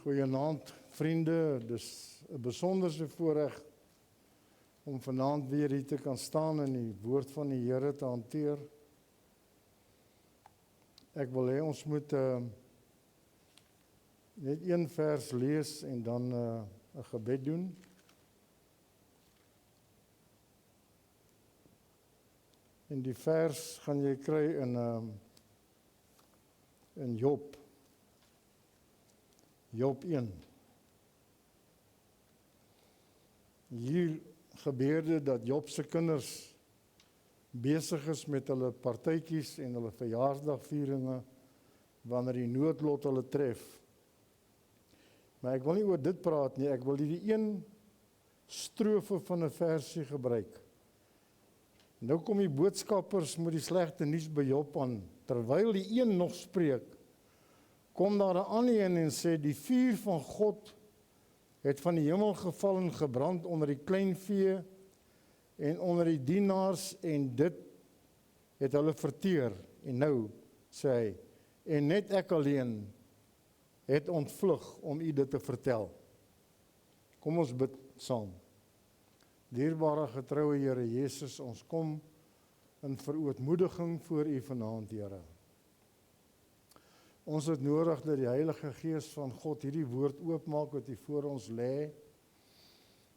Goeienaand vriende, dis 'n besonderse voorreg om vanaand weer hier te kan staan en die woord van die Here te hanteer. Ek wil hê ons moet net een vers lees en dan 'n gebed doen. En die vers gaan jy kry in Job. Job 1. Hier gebeur dit dat Job se kinders besig is met hulle partytjies en hulle verjaarsdagvieringe wanneer die noodlot hulle tref. Maar ek wil nie oor dit praat nie, ek wil die een strofe van 'n versie gebruik. Nou kom die boodskappers met die slegte nuus by Job aan. Terwyl die een nog spreek, kom daar 'n ander een en sê, die vuur van God het van die hemel geval en gebrand onder die kleinvee en onder die dienaars en dit het hulle verteer. En nou, sê hy, en net ek alleen het ontvlug om u dit te vertel. Kom ons bid saam. Dierbare getroue Here Jesus, ons kom in verootmoediging voor u vanaand, Here. Ons het nodig dat die Heilige Gees van God hierdie woord oopmaak wat hier voor ons lê,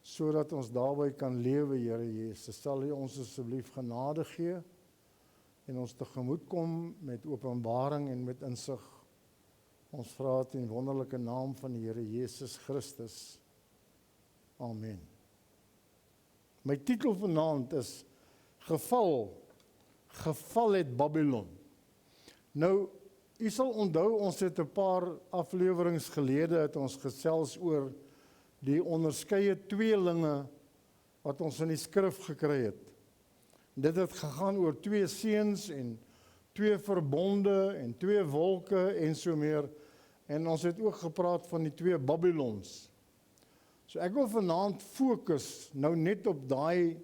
sodat ons daarby kan lewe, Here Jesus. Sal u ons asseblief genade gee en ons tegemoet kom met openbaring en met insig. Ons vra dit in wonderlike naam van die Here Jesus Christus. Amen. My titel vanaand is Geval het Babylon. Nou, u sal onthou, ons het 'n paar afleweringe gelede het ons gesels oor die onderskeie tweelinge wat ons in die skrif gekry het. Dit het gegaan oor 2 seuns en 2 verbonde en 2 wolke en so meer. En ons het ook gepraat van die 2 Babylons. So ek wil vanaand fokus nou net op daai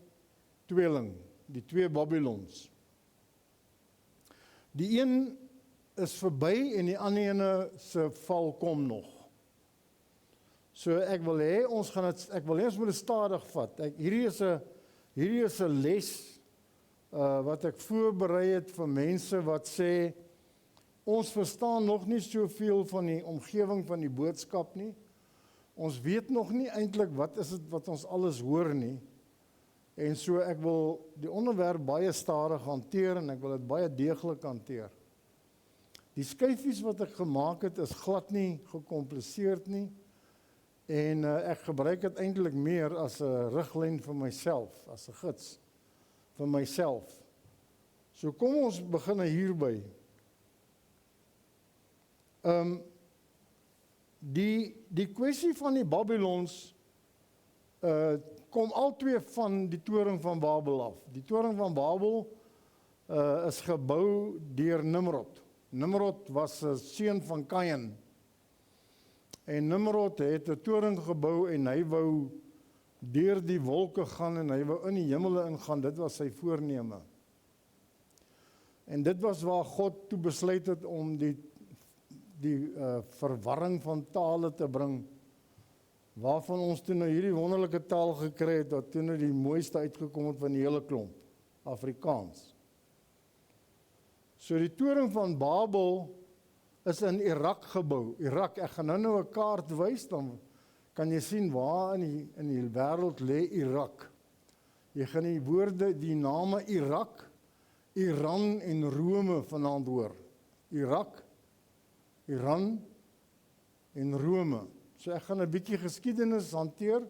tweeling, die 2 Babylons. Die een is verby en die ander ene se val kom nog. So ek wil hê ons moet dit stadig vat. Hierdie is 'n les wat ek voorberei het vir mense wat sê ons verstaan nog nie soveel van die omgewing van die boodskap nie. Ons weet nog nie eintlik wat is dit wat ons alles hoor nie. En so ek wil die onderwerp baie stadig hanteer en ek wil dit baie deeglik hanteer. Die skyfies wat ek gemaak het is glad nie gecompliseerd nie en ek gebruik dit eintlik meer as 'n riglyn vir myself, as 'n gids vir myself. So kom ons begin hierby. Die kwessie van die Babylons kom al 2 van die toring van Babel af. Die toring van Babel is gebou deur Nimrod. Nimrod was 'n seun van Kain. En Nimrod het 'n toring gebou en hy wou deur die wolke gaan en hy wou in die hemele ingaan. Dit was sy voorneme. En dit was waar God toe besluit het om die verwarring van tale te bring, waarvan ons toe nou hierdie wonderlike taal gekry het, wat toe nou die mooiste uitgekom het van die hele klomp, Afrikaans. So die toring van Babel is in Irak gebou. Irak, ek gaan nou 'n kaart wys, dan kan jy sien waar in die wêreld lê Irak. Jy gaan die woorde, die name Irak, Iran en Rome vanaand hoor. Irak, Iran en Rome. So ek gaan 'n bietjie geskiedenis hanteer.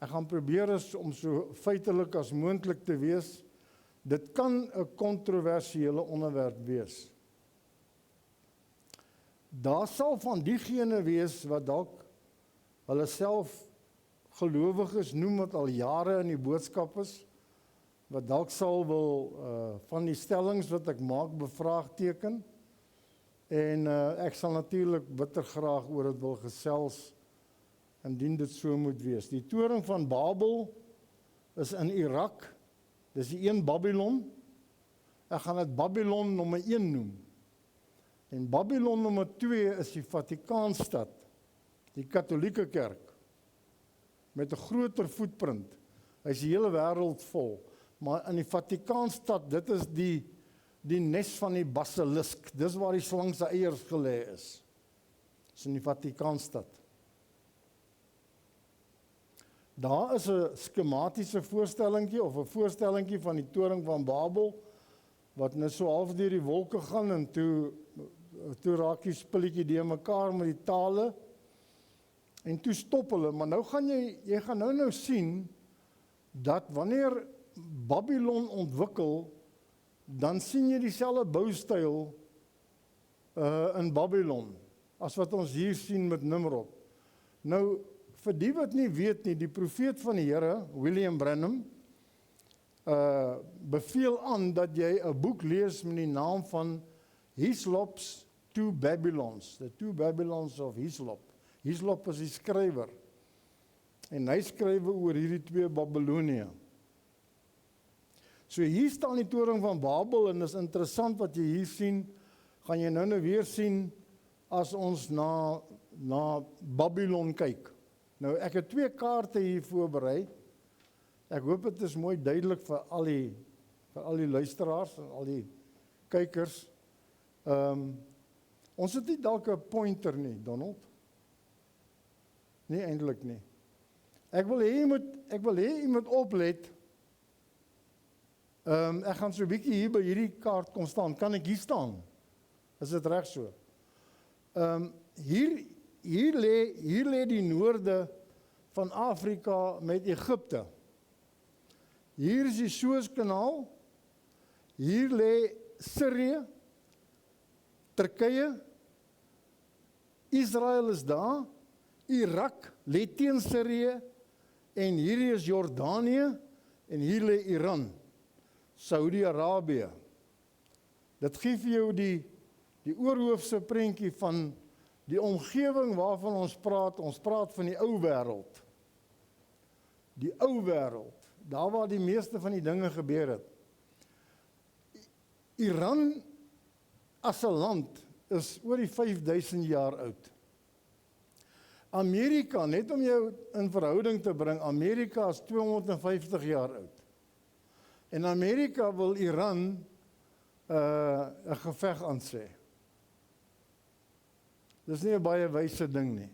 Ek gaan probeer om so feitelik as moontlik te wees. Dit kan 'n kontroversiële onderwerp wees. Daar sal van diegene wees wat dalk hulle self gelowiges noem wat al jare in die boodskap is, wat dalk sal wil van die stellings wat ek maak bevraagteken. En ek sal natuurlik bitter graag oor dit wil gesels indien dit so moet wees. Die toring van Babel is in Irak. Dis die een Babylon. Ek gaan dit Babylon nommer 1 noem. En Babylon nommer 2 is die Vatikaanstad. die Katholieke kerk, met 'n groter voetprint. Hy is die hele wêreld vol. Maar in die Vatikaanstad, dit is die nes van die basilisk. Dis waar die slang se eiers gelê is. Dis in die Vatikaanstad. Daar is 'n skematiese voorstellingkie of 'n voorstellingkie van die toring van Babel, wat net so half deur die wolke gaan en toe raak die spulletjie deur mekaar met die tale en toe stop hulle, maar nou gaan jy gaan nou sien dat wanneer Babylon ontwikkel, dan sien jy dieselfde boustyl in Babylon as wat ons hier sien met Nimrod. Nou vir die wat nie weet nie, die profeet van die Here, William Branham, beveel aan dat jy 'n boek lees met die naam van Hislop's Two Babylons, the Two Babylons of Hislop. Hislop is die skrywer. En hy skryf oor hierdie twee Babylonie. So hier staan die toring van Babel en is interessant wat jy hier sien, gaan jy nou weer sien as ons na Babylon kyk. Nou ek het 2 kaarte hier voorberei. Ek hoop dit is mooi duidelik vir al die luisteraars en al die kykers. Ons het nie dalk 'n pointer nie, Donald. Nee, eintlik nie. Ek wil hê jy moet oplet. Ek gaan so 'n bietjie hier by hierdie kaart kom staan. Kan ek hier staan? Is dit reg so? Hier lê die noorde van Afrika met Egipte. Hier is die Suezkanaal. Hier lê Sirië, Turkye, Israel is daar, Irak lê teen Sirië en hierdie is Jordanië en hier lê Iran, Saudi-Arabië. Dit gee vir jou die oorhoofse prentjie van die omgewing waarvan ons praat van die ou wêreld. Die ou wêreld, daar waar die meeste van die dinge gebeur het. Iran as 'n land is oor die 5000 jaar oud. Amerika, net om jou in verhouding te bring, Amerika is 250 jaar oud. En Amerika wil Iran 'n geveg aansê. Dis nie 'n baie wyse ding nie.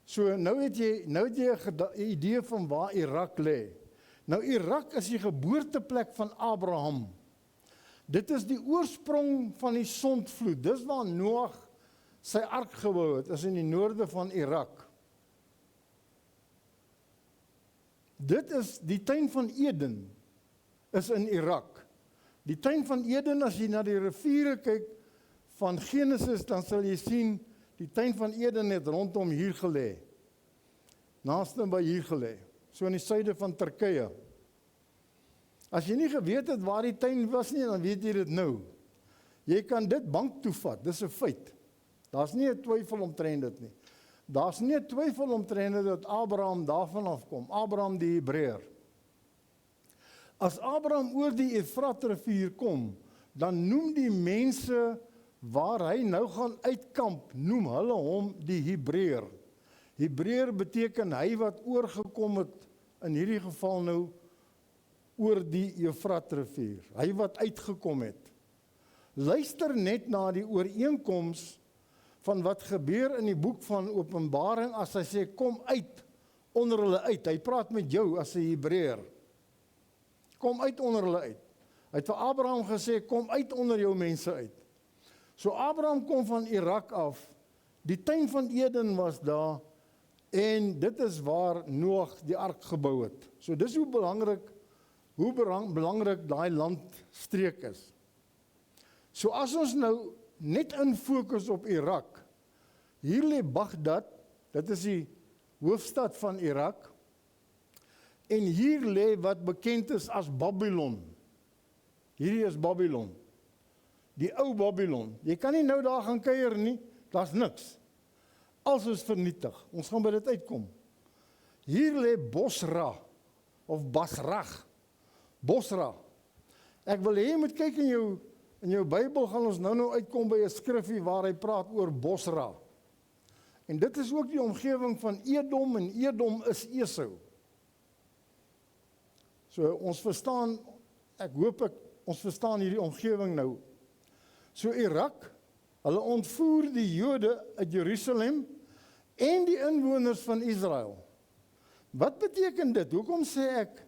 So nou het jy 'n idee van waar Irak lê. Nou Irak is die geboorteplek van Abraham. Dit is die oorsprong van die sondvloed. Dis waar Noag sy ark gebou het, is in die noorde van Irak. Dit is die tuin van Eden, is in Irak. Die tuin van Eden, as jy na die riviere kyk van Genesis, dan sal jy sien, die tuin van Eden het rondom hier gelê. Naaste by hier gelê, so in die suide van Turkye. As jy nie geweet het waar die tuin was nie, dan weet jy dit nou. Jy kan dit bank toevat, dis 'n feit. Daar's nie 'n twyfel omtrent dit nie. Daar's nie 'n twyfel omtrent dit dat Abraham daarvan afkom, Abraham die Hebreër. As Abraham oor die Efrat-rivier kom, dan noem die mense waar hy nou gaan uitkamp, noem hulle hom die Hebreër. Hebreër beteken hy wat oorgekom het, in hierdie geval nou, oor die Efrat-rivier. Hy wat uitgekom het. Luister net na die ooreenkoms van wat gebeur in die boek van Openbaring as hy sê, kom uit onder hulle uit. Hy praat met jou as 'n Hebreër. Kom uit onder hulle uit. Hy het vir Abraham gesê, kom uit onder jou mense uit. So Abraham kom van Irak af, die tuin van Eden was daar, en dit is waar Noag die ark gebou het. So dis hoe belangrik daai landstreek is. So as ons nou net in fokus op Irak, hier lê Baghdad, dit is die hoofstad van Irak, en hier lê wat bekend is as Babylon. Hierdie is Babylon. Die ou Babylon. Jy kan nie nou daar gaan kuier nie, daar's niks. Alles is vernietig. Ons gaan by dit uitkom. Hier lê Bosra, of Basrag. Bosra. Ek wil hê jy moet kyk in jou Bybel, gaan ons nou uitkom by 'n skrifgie waar hy praat oor Bosra. En dit is ook die omgewing van Edom, en Edom is Esau. So ons verstaan, ek hoop ons verstaan hierdie omgewing nou. So Irak, hulle ontvoer die Jode uit Jerusalem en die inwoners van Israel. Wat beteken dit? Hoekom sê ek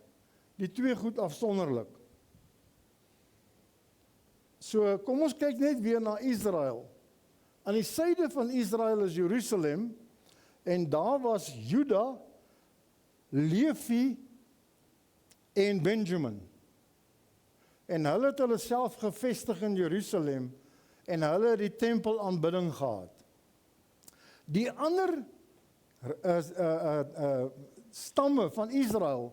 die twee goed afsonderlik? So kom ons kyk net weer na Israel. Aan die suide van Israel is Jerusalem, en daar was Juda, Levi en Benjamin. En hulle het hulle self gevestig in Jerusalem, en hulle het die tempel aanbidding gehad. Die ander stamme van Israel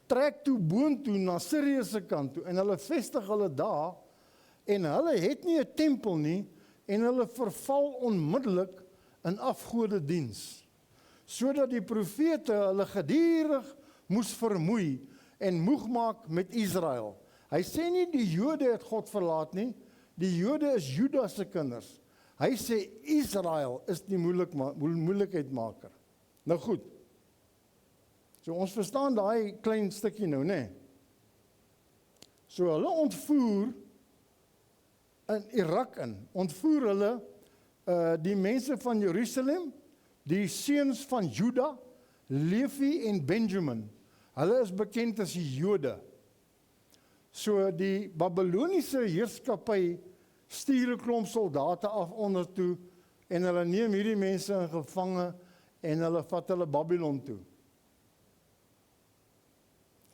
trek toe boontoe na Sirië se kant toe, en hulle vestig hulle daar, en hulle het nie 'n tempel nie, en hulle verval onmiddellik in afgodediens, sodat die profete hulle gedurig moes vermoei en moeg maak met Israel. Hy sê nie die Jode het God verlaat nie, die Jode is Juda se kinders. Hy sê Israel is die moeilikheidmaker. Nou goed, so ons verstaan daai klein stukkie nou, né? So hulle ontvoer in Irak ontvoer hulle die mense van Jerusalem, die seuns van Juda, Levi en Benjamin. Hulle is bekend as die Jode. So die Babyloniese heerskappy stuur 'n klomp soldate af onder toe, en hulle neem hierdie mense in gevange, en hulle vat hulle Babylon toe.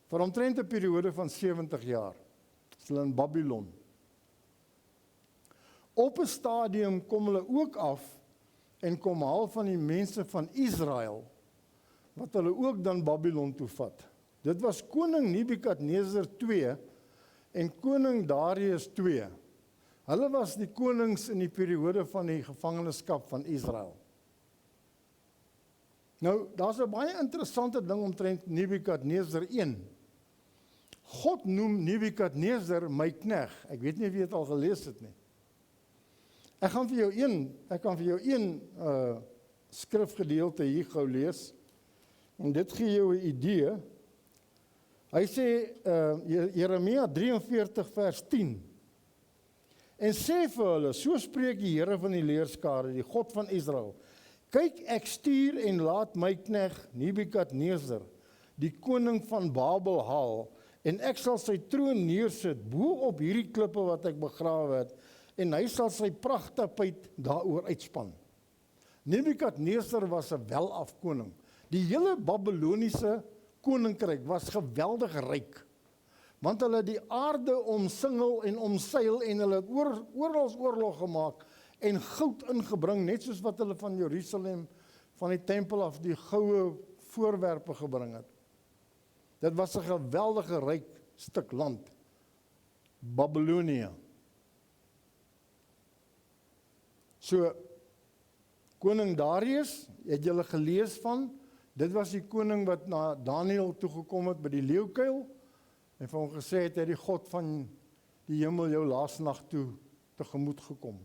Vir omtrent 'n periode van 70 jaar is hulle in Babylon. Op 'n stadium kom hulle ook af en kom haal van die mense van Israel, wat hulle ook dan Babylon toe vat. Dit was koning Nebukadneser II en koning Darius II. Hulle was die konings in die periode van die gevangenskap van Israel. Nou, daar's 'n baie interessante ding omtrent Nebukadneser I. God noem Nebukadneser my knegg. Ek weet nie of jy dit al gelees het nie. Ek kan vir jou een skrifgedeelte hier gou lees, en dit gee jou 'n idee. Hy sê, Jeremia 43 vers 10, en sê vir hulle, so spreek die Here van die leerskare, die God van Israel, kyk, ek stuur en laat my knegg Nebukadneser, die koning van Babel haal, en ek sal sy troon neersit bo op hierdie klippe wat ek begrawe het, en hy sal sy pragtapijt daaroor uitspan. Nebukadneser was 'n welafkoning. Die hele Babyloniese koninkryk was geweldig ryk, want hulle het die aarde omsingel en omseil, en hulle het oral oorlog gemaak, en goud ingebring, net soos wat hulle van Jerusalem, van die tempel af, die goue voorwerpe gebring het. Dit was 'n geweldige ryk stuk land, Babylonia. So, koning Darius, het julle gelees van, dit was die koning wat na Daniël toegekom het by die leeukuil, en vir hom gesê het, hy die God van die hemel jou laasnag toe tegemoet gekom.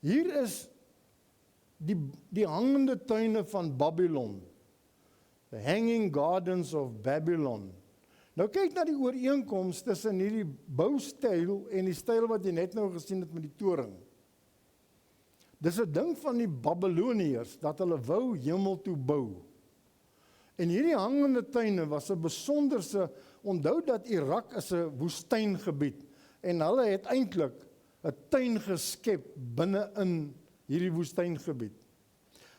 Hier is die hangende tuine van Babylon, the hanging gardens of Babylon. Nou kyk na die ooreenkoms tussen hierdie boustyl en die styl wat jy net nou gesien het met die toring. Dis 'n ding van die Babyloniërs, dat hulle wou hemel toe bou. En hierdie hangende tuine was 'n besonderse, onthou dat Irak is 'n woestyngebied, en hulle het eintlik 'n tuin geskep binne in hierdie woestyngebied.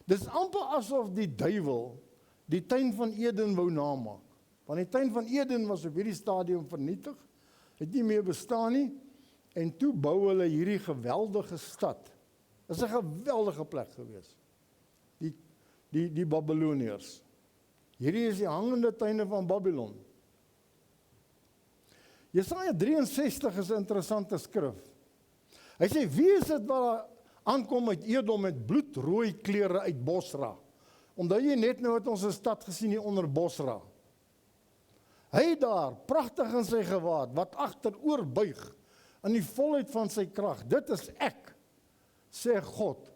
Dis amper asof die duiwel die tuin van Eden wou namaak. Want die tuin van Eden was op hierdie stadium vernietig, het nie meer bestaan nie, en toe bou hulle hierdie geweldige stad. Dit is 'n geweldige plek gewees. Die Babyloniërs. Hierdie is die hangende tuine van Babylon. Jesaja 63 is 'n interessante skrif. Hy sê, wie is dit wat aankom uit Edom met bloedrooi klere uit Bosra? Omdat jy net nou het ons 'n stad gesien hier onder Bosra. Hy daar, pragtig in sy gewaad, wat agteroor buig, in die volheid van sy krag. Dit is ek, sê God,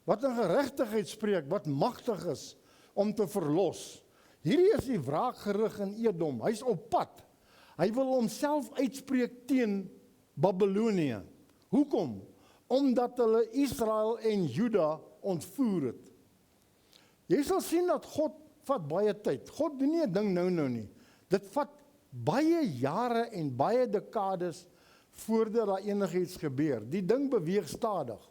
wat in geregtigheid spreek, wat magtig is om te verlos. Hierdie is die wraakgerig in Edom. Hy's op pad. Hy wil homself uitspreek teen Babylonië. Hoekom? Omdat hulle Israel en Juda ontvoer het. Jy sal sien dat God vat baie tyd. God doen nie 'n ding nou nie. Dit vat baie jare en baie dekades voordat daar enigiets gebeur. Die ding beweeg stadig.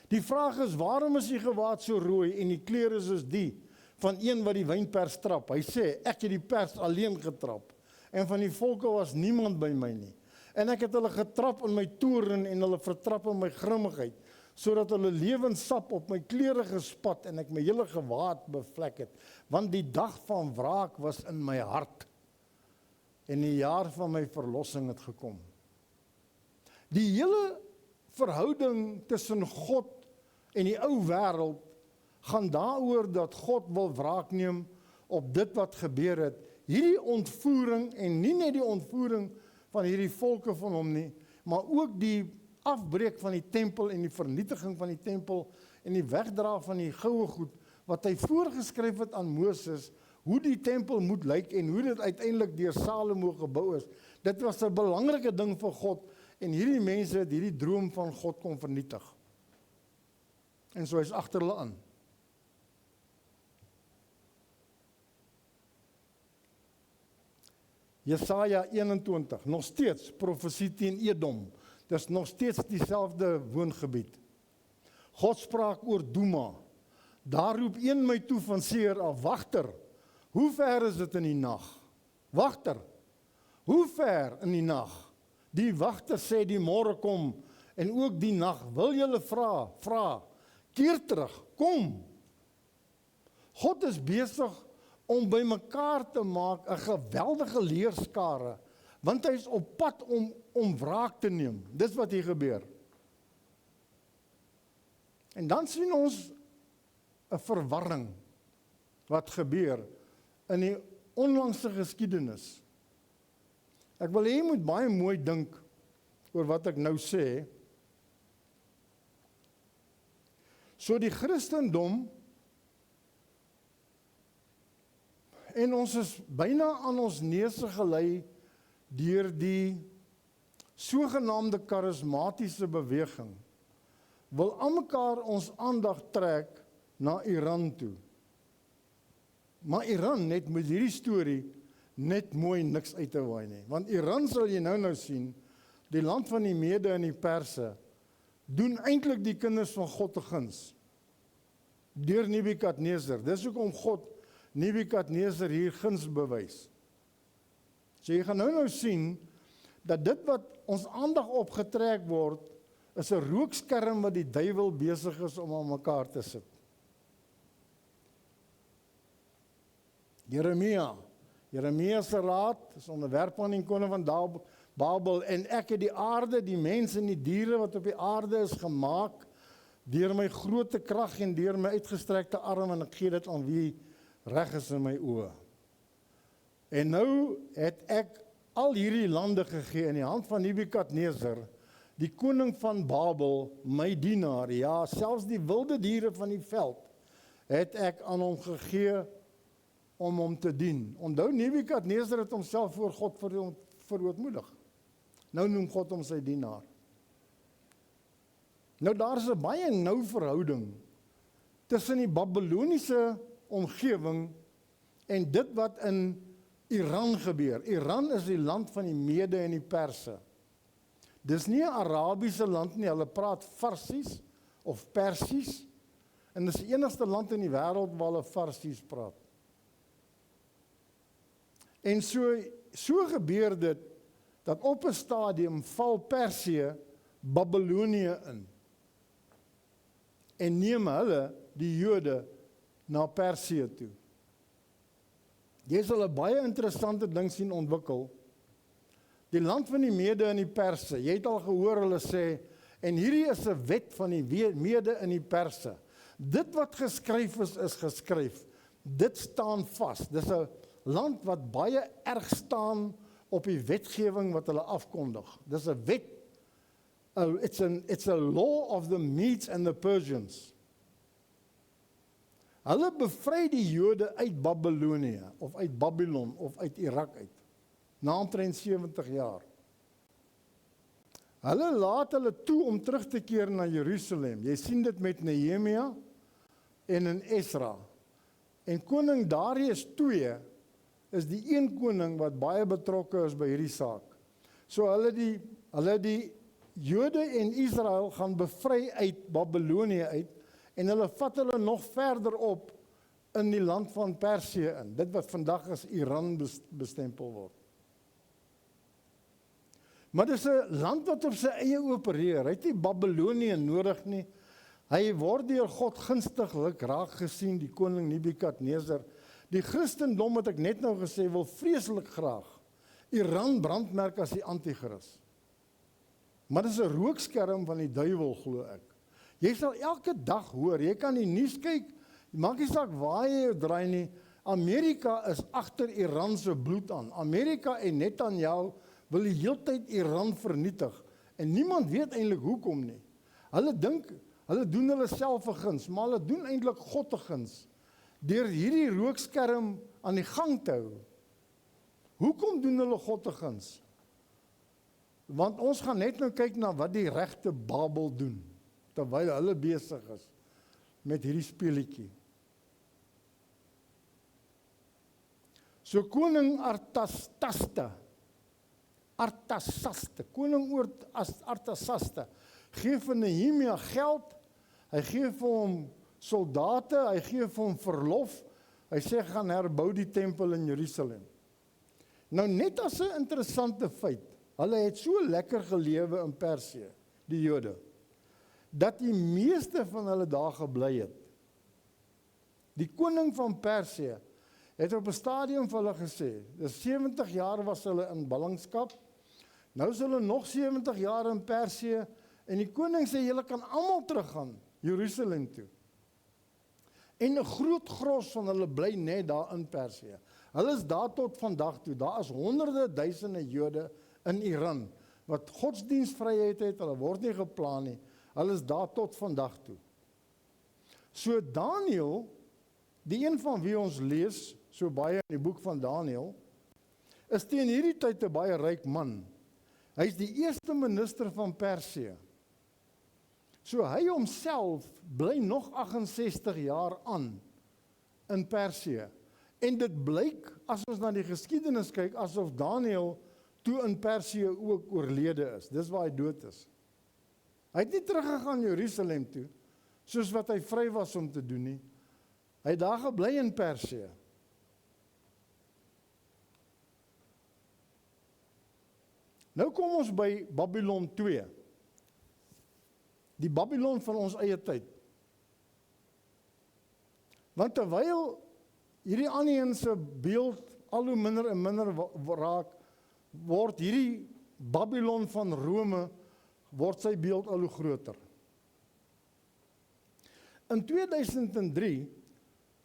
Die vraag is, waarom is die gewaad so rooi en die klere soos die van een wat die wynpers trap? Hy sê, ek het die pers alleen getrap en van die volke was niemand by my nie. En ek het hulle getrap in my toorn en hulle vertrap in my grimmigheid, sodat hulle lewenssap op my klere gespat en ek my hele gewaad bevlek het, want die dag van wraak was in my hart en die jaar van my verlossing het gekom. Die hele verhouding tussen God en die ou wêreld gaan daaroor dat God wil wraak neem op dit wat gebeur het. Hierdie ontvoering, en nie net die ontvoering van hierdie volke van hom nie, maar ook die afbreek van die tempel en die vernietiging van die tempel en die wegdra van die goue goed, wat hy voorgeskryf het aan Moses, hoe die tempel moet lyk en hoe dit uiteindelik deur Salomo gebou is. Dit was 'n belangrike ding vir God en hierdie mense het hierdie droom van God kon vernietig. En so is agter hulle aan. Jesaja 21, nog steeds profesie teen Edom. Dis nog steeds dieselfde woongebied. God spraak oor Duma. Daar roep een my toe van Seir af, wagter, hoe ver is dit in die nag? Wagter, hoe ver in die nag? Die wagter sê die môre kom en ook die nag. Wil julle vra, keer terug, kom. God is besig om by mekaar te maak 'n geweldige leerskare, want hy is op pad om wraak te neem. Dis wat hier gebeur. En dan sien ons 'n verwarring wat gebeur in die onlangse geskiedenis. Ek wil hê jy moet baie mooi dink oor wat ek nou sê. So die Christendom, en ons is byna aan ons neuse gelei deur die sogenaamde karismatiese beweging, wil almekaar ons aandag trek na Iran toe. Maar Iran net met hierdie storie net mooi niks uit te waai nie. Want Iran sal jy nou sien, die land van die Mede en die Perse, doen eintlik die kinders van God te guns. Deur Nebukadneser. Dis hoekom God Nebukadneser hier guns bewys. So jy gaan nou sien, dat dit wat ons aandag opgetrek word, is 'n rookskerm wat die duiwel besig is om aan mekaar te sit. Jeremia se raad is onderwerp aan die koning van Babel, en ek het die aarde, die mense en die diere wat op die aarde is gemaak, deur my groote krag en deur my uitgestrekte arm, en ek gee dit aan wie reg is in my oë. En nou het ek al hierdie lande gegee in die hand van Nebukadneser, die koning van Babel, my dienaar, ja, selfs die wilde diere van die veld, het ek aan hom gegee om hom te dien. Onthou, Nebukadneser het homself voor God verootmoedig. Nou noem God hom sy dienaar. Nou daar is 'n baie nou verhouding tussen die Babyloniese omgewing en dit wat in Iran gebeur. Iran is die land van die Mede en die Perse. Dis nie 'n Arabiese land nie, hulle praat Farsies of Persies, en dis die enigste land in die wêreld waar hulle Farsies praat. En so gebeur dit, dat op 'n stadium val Persië Babylonië in, en neem hulle, die Jode, na Persië toe. Jy sal 'n baie interessante ding sien ontwikkel. Die land van die Mede en die Perse, jy het al gehoor hulle sê, en hierdie is 'n wet van die Mede en die Perse. Dit wat geskryf is geskryf. Dit staan vas. Dis 'n land wat baie erg staan op die wetgewing wat hulle afkondig. Dis 'n wet, it's a law of the Medes and the Persians. Hulle bevry die Jode uit Babylonië, of uit Babylon, of uit Irak uit, na omtrent 70 jaar. Hulle laat hulle toe om terug te keer na Jerusalem. Jy sien dit met Nehemia en in Esra. En koning Darius II is die een koning wat baie betrokke is by hierdie saak. So hulle die Jode en Israel gaan bevry uit Babylonië uit, en hulle vat hulle nog verder op in die land van Persië in, dit wat vandag as Iran bestempel word. Maar dis 'n land wat op sy eie opereer, hy het nie Babylonië nodig nie, hy word deur God gunstiglik raak gesien, die koning Nebukadneser. Die Christendom, het ek net nou gesê, wil vreeslik graag Iran brandmerk as die anti-Kris. Maar dis 'n rookskerm van die duiwel, glo ek. Jy sal elke dag hoor, jy kan die nuus kyk, maak nie saak waar jy draai nie, Amerika is agter Iran se bloed aan. Amerika en Netanyahu wil die heeltyd Iran vernietig, en niemand weet eintlik hoekom nie. Hulle dink, hulle doen hulle self 'n guns, maar hulle doen eintlik God 'n guns, deur hierdie rookskerm aan die gang te hou. Hoekom doen hulle God 'n guns? Want ons gaan net nou kyk na wat die regte Babel doen, terwyl hulle besig is met hierdie speletjie. So koning Artasaste, koning Artasaste, gee vir Nehemia geld, hy gee vir hom soldate, hy gee vir hom verlof, hy sê gaan herbou die tempel in Jerusalem. Nou net as 'n interessante feit, hulle het so lekker gelewe in Persië, die Jode, dat die meeste van hulle daar gebly het. Die koning van Persië het op 'n stadium vir hulle gesê, dis 70 jaar was hulle in ballingskap, nou is hulle nog 70 jaar in Persië, en die koning sê, julle kan almal teruggaan, Jerusalem toe. En 'n groot gros van hulle bly net daar in Persië. Hulle is daar tot vandag toe, daar is honderde duisende Jode in Iran, wat godsdienstvryheid het, hulle word nie geplan nie, hulle is daar tot vandag toe. So Daniël, die een van wie ons lees, so baie in die boek van Daniël, is teen hierdie tyd 'n baie ryk man. Hy is die eerste minister van Persië. So hy homself bly nog 68 jaar aan in Persië. En dit blyk, as ons na die geskiedenis kyk, asof Daniël toe in Persië ook oorlede is. Dis waar hy dood is. Hy het nie teruggegaan Jerusalem toe, soos wat hy vry was om te doen nie. Hy het daar gebly in Persië. Nou kom ons by Babylon 2. Die Babylon van ons eie tyd. Want terwyl hierdie ander se beeld al hoe minder en minder raak, word hierdie Babylon van Rome, word sy beeld al hoe groter. In 2003,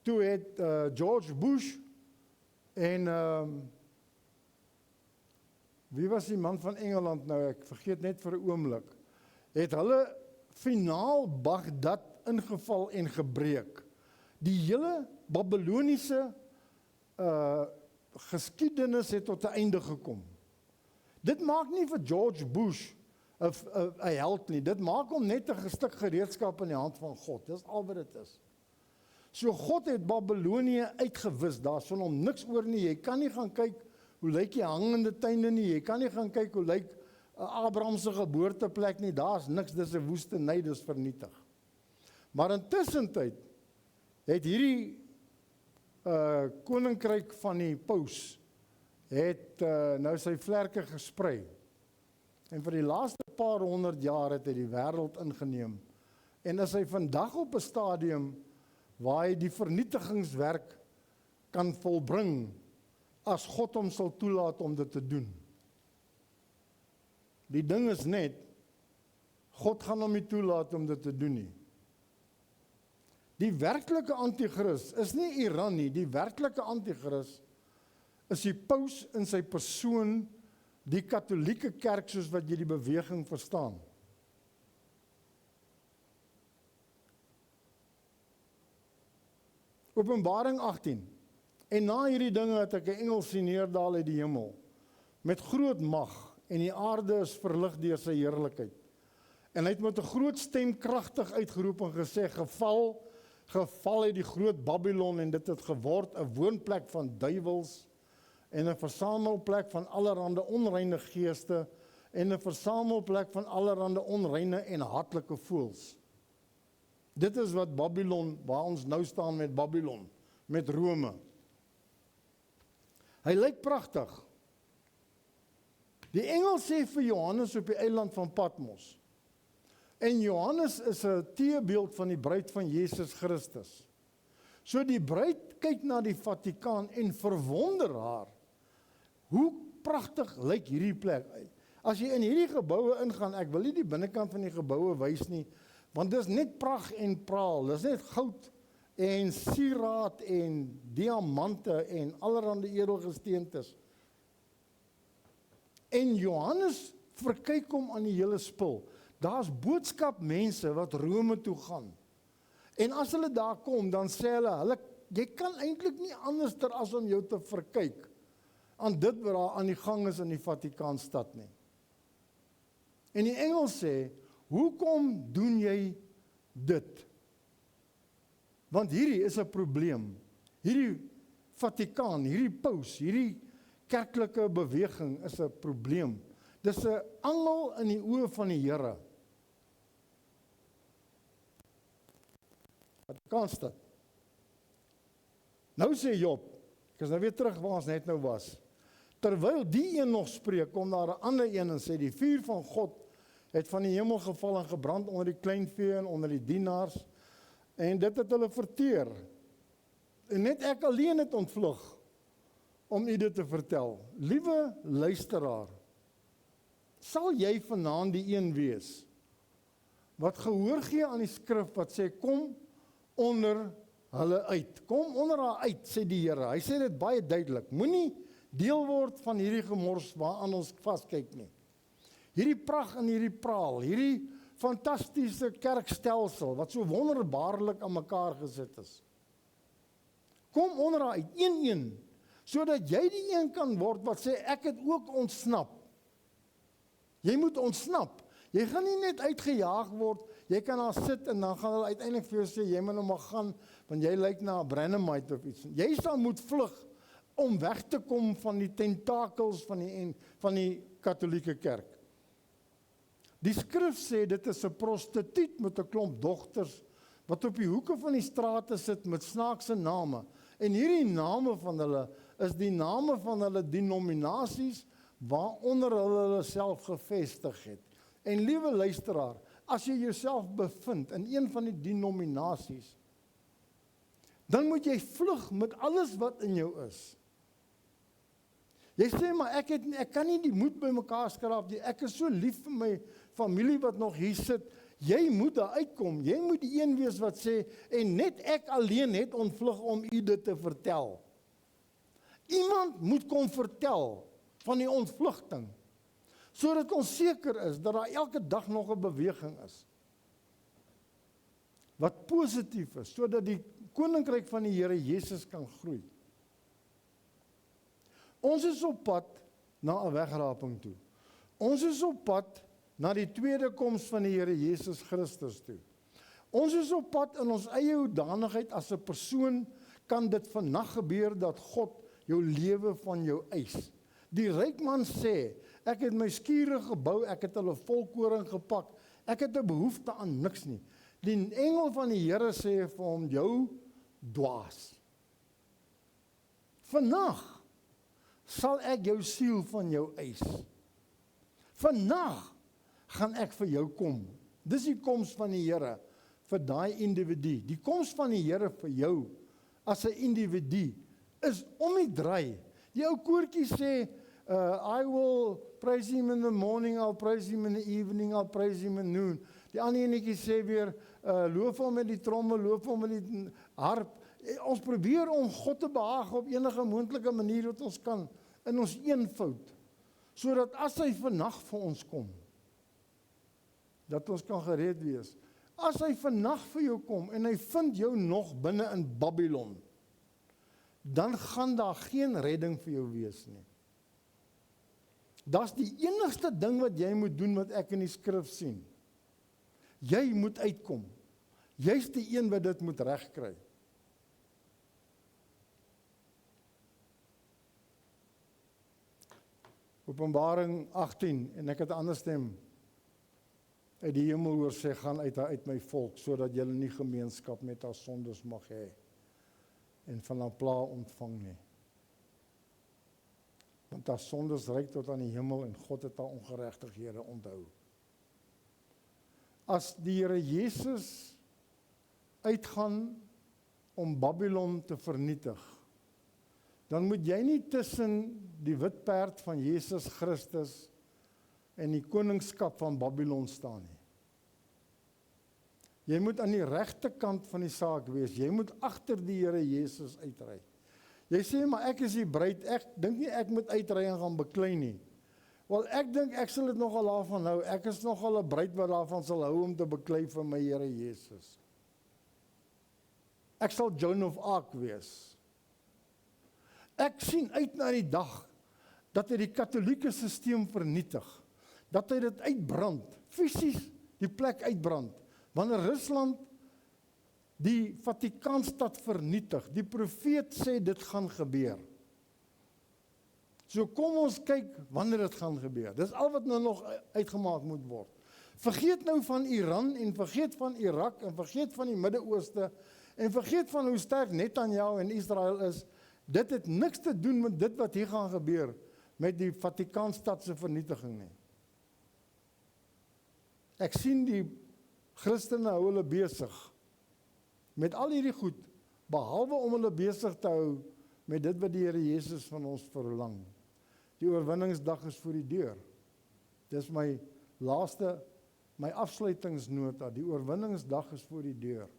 toe het George Bush en wie was die man van Engeland nou, ek vergeet net vir 'n oomblik, het hulle finaal Baghdad ingeval en gebreek. Die hele Babyloniese geskiedenis het tot 'n einde gekom. Dit maak nie vir George Bush 'n held nie, dit maak hom net 'n stuk gereedskap in die hand van God, dis al wat dit is. So God het Babylonië uitgewis, daar is van hom niks oor nie, jy kan nie gaan kyk hoe lyk die hangende tuine nie, jy kan nie gaan kyk hoe lyk Abraham se geboorteplek nie, daar is niks, dis 'n woestynny, dis vernietig. Maar intussen tyd het hierdie koninkryk van die paus het nou sy vlerke gesprei. En vir die laaste paar 100 jaar het hy die wêreld ingeneem. En is hy vandag op 'n stadium waar hy die vernietigingswerk kan volbring as God hom sal toelaat om dit te doen. Die ding is net, God gaan hom nie toelaat om dit te doen nie. Die werklike anti-Kris is nie Iran nie, die werklike anti-Kris is die paus in sy persoon, die katholieke kerk soos wat jy die beweging verstaan. Openbaring 18. En na hierdie dinge het ek 'n engel sien neerdal uit die hemel, met groot mag, en die aarde is verlig deur sy heerlikheid. En hy het met 'n groot stem kragtig uitgeroep en gesê, geval het die groot Babylon, en dit het geword 'n woonplek van duiwels, en 'n versamelplek van allerhande onreine geeste, en 'n versamelplek van allerhande onreine en hatlike voëls. Dit is wat Babylon, waar ons nou staan met Babylon, met Rome. Hy lyk pragtig. Die engel sê vir Johannes op die eiland van Patmos. En Johannes is 'n teebeeld van die bruid van Jesus Christus. So die bruid kyk na die Vatikaan en verwonder haar. Hoe pragtig lyk hierdie plek? As jy in hierdie geboue ingaan, ek wil nie die binnekant van die geboue wys nie, want dis net pragt en praal, dis net goud en sieraad en diamante en allerhande edelgesteentes. En Johannes verkyk hom aan die hele spul. Daar's boodskapmense wat Rome toe gaan. En as hulle daar kom, dan sê hulle, jy kan eintlik nie anders as om jou te verkyk aan dit wat daar aan die gang is in die Vatikaanstad nie. En die engel sê, hoekom doen jy dit? Want hierdie is 'n probleem. Hierdie Vatikaan, hierdie paus, hierdie kerklike beweging is 'n probleem. Dis 'n angel in die oë van die Here. Vatikaanstad. Nou sê Job, ek is nou weer terug waar ons net nou was. Terwyl die een nog spreek, kom daar 'n ander een en sê, die vuur van God het van die hemel geval en gebrand onder die kleinvee en onder die dienaars, en dit het hulle verteer. En net ek alleen het ontvlug om u dit te vertel. Liewe luisteraar, sal jy vanaand die een wees wat gehoor gee aan die skrif wat sê, kom onder hulle uit. Kom onder haar uit, sê die Here. Hy sê dit baie duidelik. Moenie deel word van hierdie gemors waaraan ons vaskyk nie. Hierdie pragt en hierdie praal, hierdie fantastiese kerkstelsel wat so wonderbaarlik aan mekaar gesit is. Kom onder haar uit, een, sodat jy die een kan word wat sê, ek het ook ontsnap. Jy moet ontsnap. Jy gaan nie net uitgejaag word, jy kan daar sit en dan gaan hulle uiteindelik vir jou sê, jy moet nou maar gaan, want jy lyk na 'n brandemite of iets. Jy sal moet vlug om weg te kom van die tentakels van die Katolieke kerk. Die skrif sê dit is 'n prostituut met 'n klomp dogters wat op die hoeke van die strate sit met snaakse name. En hierdie name van hulle is die name van hulle denominasies waaronder hulle self gevestig het. En liewe luisteraar, as jy jouself bevind in een van die denominasies, dan moet jy vlug met alles wat in jou is. Jy sê, maar ek kan nie die moed by mekaar skraap nie. Ek is so lief vir my familie wat nog hier sit. Jy moet daar uitkom. Jy moet die een wees wat sê, en net ek alleen het ontvlug om u dit te vertel. Iemand moet kom vertel van die ontvlugting, sodat ons seker is dat daar elke dag nog 'n beweging is wat positief is, sodat die koninkryk van die Here Jesus kan groei. Ons is op pad na 'n wegraping toe. Ons is op pad na die tweede koms van die Here Jesus Christus toe. Ons is op pad in ons eie hoedanigheid as 'n persoon, kan dit vannag gebeur dat God jou lewe van jou eis. Die ryk man sê, ek het my skure gebou, ek het hulle volkoring gepak, ek het 'n behoefte aan niks nie. Die engel van die Here sê vir hom, jou dwaas. Vannag sal ek jou siel van jou eis. Vannag gaan ek vir jou kom. Dis die koms van die Here vir daai individu. Die koms van die Here vir jou as 'n individu is om die draai. Die ou koortjie sê, I will praise him in the morning, I'll praise him in the evening, I'll praise him in noon. Die ander enetjie sê weer, loof hom met die trommel, loof hom met die harp. Ons probeer om God te behaag op enige moontlike manier wat ons kan, in ons eenvoud, sodat as hy vannag vir ons kom, dat ons kan gereed wees. As hy vannag vir jou kom, en hy vind jou nog binne in Babylon, dan gaan daar geen redding vir jou wees nie. Dis die enigste ding wat jy moet doen wat ek in die skrif sien. Jy moet uitkom. Jy's die een wat dit moet regkry. Openbaring 18, en ek het 'n ander stem uit die hemel hoor sê, gaan uit my volk, sodat julle nie gemeenskap met haar sondes mag hê en van haar pla ontvang nie. Want haar sondes reik tot aan die hemel en God het haar ongeregtighede onthou. As die Here Jesus uitgaan om Babylon te vernietig, dan moet jy nie tussen die wit perd van Jesus Christus en die koningskap van Babylon staan nie. Jy moet aan die regte kant van die saak wees. Jy moet agter die Here Jesus uitry. Jy sê, maar ek is die bruid, ek dink nie ek moet uitry en gaan beklei nie. Wel, ek dink ek sal dit nogal daarvan hou. Ek is nogal 'n bruid wat daarvan sal hou om te beklei vir my Here Jesus. Ek sal Joan of Arc wees. Ek sien uit na die dag dat hy die katholieke stelsel vernietig, dat hy dit uitbrand, fisies die plek uitbrand, wanneer Rusland die Vatikaanstad vernietig. Die profeet sê dit gaan gebeur. So kom ons kyk wanneer dit gaan gebeur. Dis al wat nou nog uitgemaak moet word. Vergeet nou van Iran en vergeet van Irak en vergeet van die Midde-Ooste en vergeet van hoe sterk Netanyahu en Israel is. Dit het niks te doen met dit wat hier gaan gebeur met die Vatikaanstad se vernietiging nie. Ek sien die Christene hou hulle besig met al hierdie goed, behalwe om hulle besig te hou met dit wat die Here Jesus van ons verlang. Die oorwinningsdag is voor die deur. Dis my afsluitingsnota. Die oorwinningsdag is voor die deur.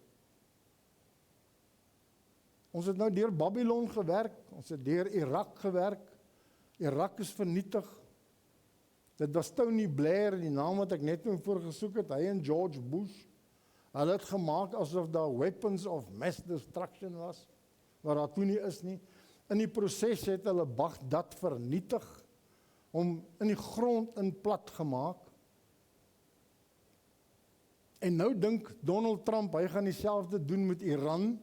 Ons het nou deur Babylon gewerk, ons het deur Irak gewerk. Irak is vernietig. Dit was Tony Blair, die naam wat ek net nou voorgesoek het, hy en George Bush. Hulle het gemaak asof daar weapons of mass destruction was, waar daar toe nie is nie. In die proses het hulle Baghdad vernietig, om in die grond in plat gemaak. En nou dink Donald Trump, hy gaan dieselfde doen met Iran.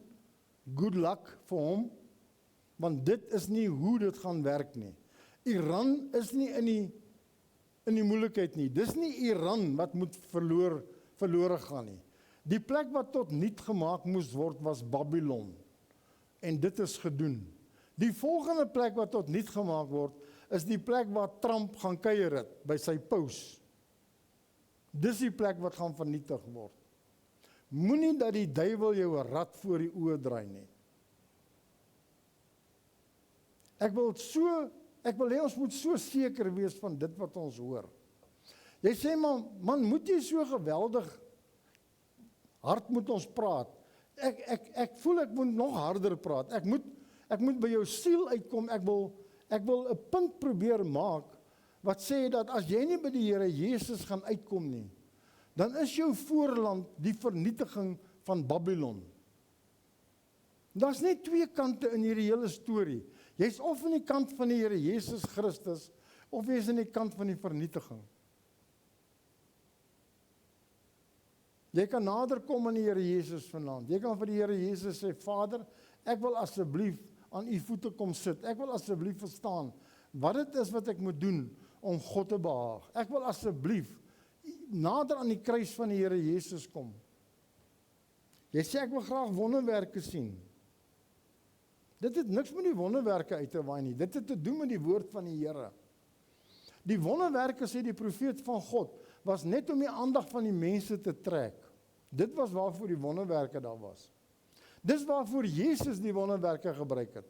Good luck vir hom, want dit is nie hoe dit gaan werk nie. Iran is nie in die moeilikheid nie. Dis nie Iran wat moet verlore gaan nie. Die plek wat tot niet gemaak moes word was Babylon. En dit is gedoen. Die volgende plek wat tot niet gemaak word, is die plek waar Trump gaan kuier het, by sy paus. Dis die plek wat gaan vernietig word. Moenie dat die duiwel jou 'n rad voor die oë draai nie. Ek wil hê ons moet so seker wees van dit wat ons hoor. Jy sê, man, moet jy so geweldig hard moet ons praat? Ek voel ek moet nog harder praat. Ek moet by jou siel uitkom. Ek wil 'n punt probeer maak wat sê dat as jy nie by die Here Jesus gaan uitkom nie, dan is jou voorland die vernietiging van Babylon. Daar's net twee kante in hierdie hele storie. Jy's of aan die kant van die Here Jesus Christus, of jy's aan die kant van die vernietiging. Jy kan nader kom aan die Here Jesus vanaand. Jy kan vir die Here Jesus sê, Vader, ek wil asseblief aan u voete kom sit. Ek wil asseblief verstaan wat dit is wat ek moet doen om God te behaag. Ek wil asseblief nader aan die kruis van die Here Jesus kom. Jy sê, ek wil graag wonderwerke sien. Dit het niks met die wonderwerke uit te waai nie. Dit het te doen met die woord van die Here. Die wonderwerke, sê die profeet van God, was net om die aandag van die mense te trek. Dit was waarvoor die wonderwerke daar was. Dis waarvoor Jesus die wonderwerke gebruik het.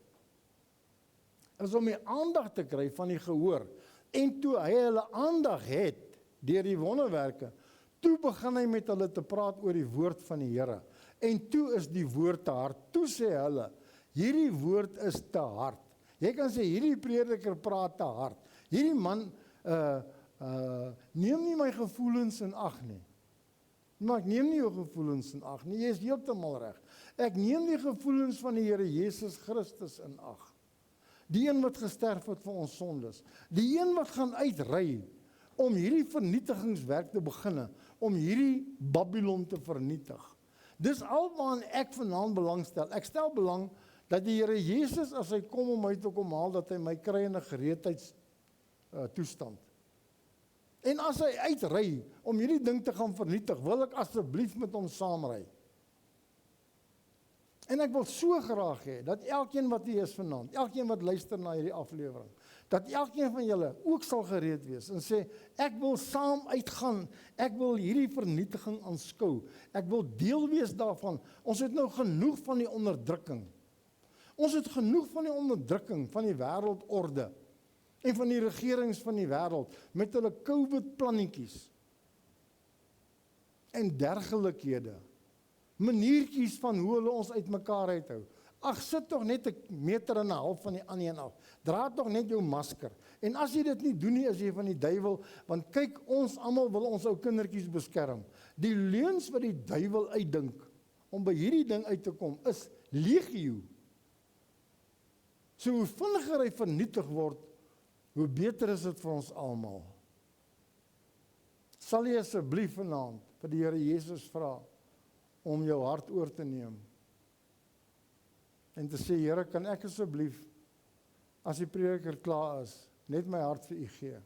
Is om die aandag te kry van die gehoor. En toe hy hulle aandag het, deur die wonderwerke, toe begin hy met hulle te praat oor die woord van die Here. En toe is die woord te hard. Toe sê hulle, hierdie woord is te hard. Jy kan sê, hierdie prediker praat te hard. Hierdie man neem nie my gevoelens in ag nie. Maar ek neem nie jou gevoelens in ag nie, jy is heeltemal reg. Ek neem die gevoelens van die Here Jesus Christus in ag. Die een wat gesterf het vir ons sondes. Die een wat gaan uitry om hierdie vernietigingswerk te beginne, om hierdie Babylon te vernietig. Dis alwaar ek vanaand belangstel. Ek stel belang dat die Here Jesus, as hy kom om my te kom haal, dat hy my kry in 'n gereedheidstoestand. En as hy uitry om hierdie ding te gaan vernietig, wil ek asseblief met hom saamry. En ek wil so graag hê, dat elkeen wat hier is vanaand, elkeen wat luister na hierdie aflewering, dat elkeen van julle ook sal gereed wees en sê, ek wil saam uitgaan, ek wil hierdie vernietiging aanskou, ek wil deel wees daarvan. Ons het nou genoeg van die onderdrukking. Ons het genoeg van die onderdrukking van die wêreldorde en van die regerings van die wêreld met hulle COVID-plannetjies en dergelikhede. Maniertjies van hoe hulle ons uitmekaar uithou. Ag, sit tog net 'n meter en 'n half van die ander een af. Dra tog net jou masker. En as jy dit nie doen nie, is jy van die duiwel, want kyk, ons almal wil ons ou kindertjies beskerm. Die leuns wat die duiwel uitdink om by hierdie ding uit te kom, is legio. So hoe vinniger hy vernietig word, hoe beter is dit vir ons almal. Sal jy asseblief vanaand vir die Here Jesus vra om jou hart oor te neem en te sê, Here, kan ek asseblief, as die prediker klaar is, net my hart vir U gee?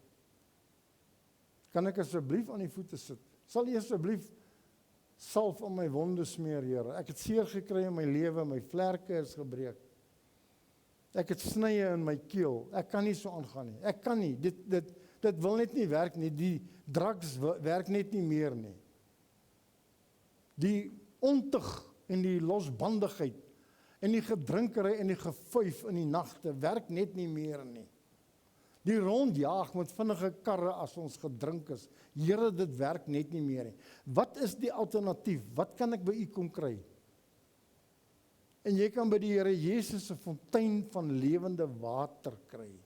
Kan ek asseblief aan U voete sit? Sal U asseblief salf om my wonde smeer, Here? Ek het seer gekry in my lewe, my vlerke is gebreek. Ek het snye in my keel. Ek kan nie so aangaan nie. Ek kan nie. Dit wil net nie werk nie. Die drugs werk net nie meer nie. Die ontug en die losbandigheid en die gedrinkery en die gefuif in die nagte werk net nie meer nie. Die rondjaag met vinnige karre as ons gedrink is. Here, dit werk net nie meer nie. Wat is die alternatief? Wat kan ek by U kom kry? En jy kan by die Here Jesus 'n fontein van lewende water kry.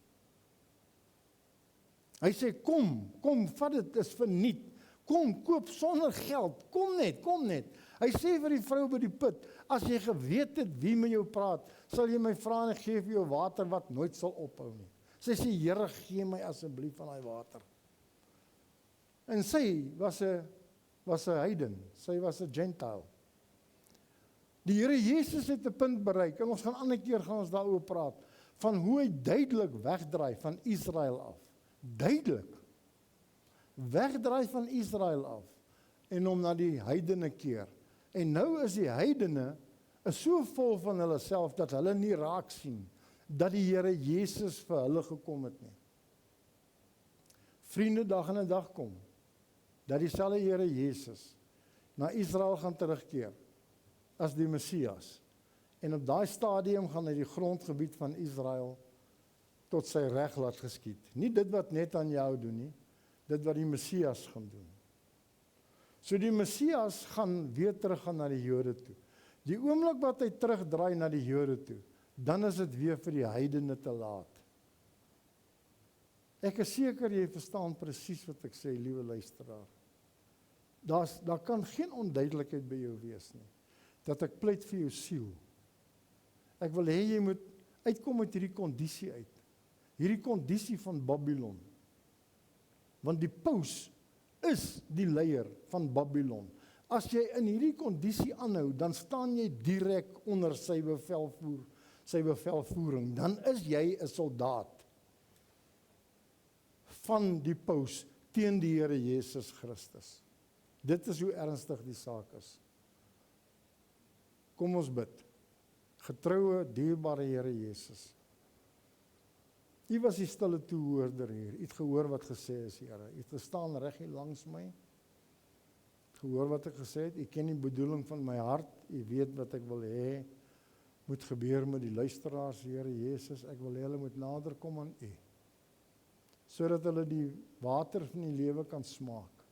Hy sê, kom, vat dit, is verniet. Kom, koop sonder geld. Kom net. Hy sê vir die vrou by die put, as jy geweet het wie met jou praat, sal jy my vra en ek gee vir jou water wat nooit sal ophou nie. Sy sê, Here, gee my asseblief van daai water. En sy was 'n heiden, sy was 'n Gentile. Die Here Jesus het 'n punt bereik, en ons gaan ander keer gaan ons daaroor praat, van hoe hy duidelik wegdraai van Israel af. Duidelik. Wegdraai van Israel af, en hom na die heidene keer. En nou is die heidene so vol van hulle self, dat hulle nie raak sien, dat die Here Jesus vir hulle gekom het nie. Vriende, dag in 'n dag kom, dat dieselfde Here Jesus na Israel gaan terugkeer, as die Messias. En op daai stadium gaan hy die grondgebied van Israel tot sy reg laat geskied. Nie dit wat Netanjahu doen nie, dit wat die Messias gaan doen. So die Messias gaan weer teruggaan na die Jode toe. Die oomblik wat hy terugdraai na die Jode toe, dan is dit weer vir die heidene te laat. Ek is seker jy verstaan presies wat ek sê, liewe luisteraar. Daar kan geen onduidelikheid by jou wees nie. Dat ek pleit vir jou siel. Ek wil hê jy moet uitkom uit hierdie kondisie uit. Hierdie kondisie van Babylon. Want die paus is die leier van Babylon. As jy in hierdie kondisie aanhou, dan staan jy direk onder sy bevelvoering. Dan is jy 'n soldaat van die paus teen die Here Jesus Christus. Dit is hoe ernstig die saak is. Kom ons bid. Getroue, dierbare Here Jesus. U was die stille toehoorder hier. U het gehoor wat gesê is, Here. U het gestaan reg hier langs my. Gehoor wat ek gesê het. U ken die bedoeling van my hart. U weet wat ek wil hê moet gebeur met die luisteraars, Here Jesus. Ek wil hê hulle moet nader kom aan U, sodat hulle die water van die lewe kan smaak.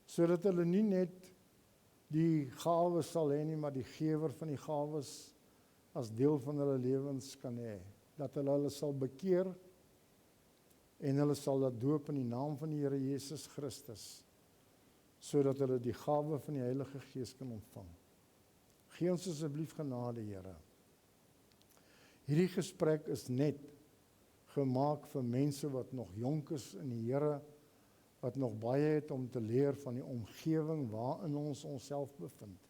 Sodat hulle nie net die gawes sal hê nie, maar die gewer van die gawes as deel van hulle lewens kan hê. Dat hulle sal bekeer en hulle sal dat doop in die naam van die Here Jesus Christus. sodat hulle die gawe van die Heilige Gees kan ontvang. Gee ons asseblief genade, Here. Hierdie gesprek is net gemaak vir mense wat nog jonk is in die Here, wat nog baie het om te leer van die omgewing waarin ons onsself bevind.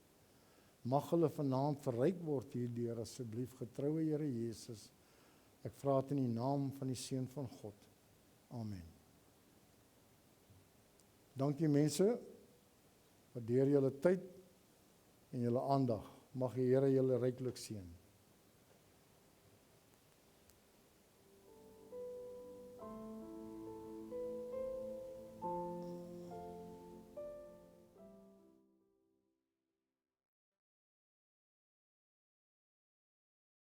Mag hulle vanaand verryk word hierdeur, asseblief, getroue Here Jesus. Ek vra dit in die naam van die Seun van God. Amen. Dankie mense, waardeer julle tyd en julle aandag. Mag die Here julle ryklik seën.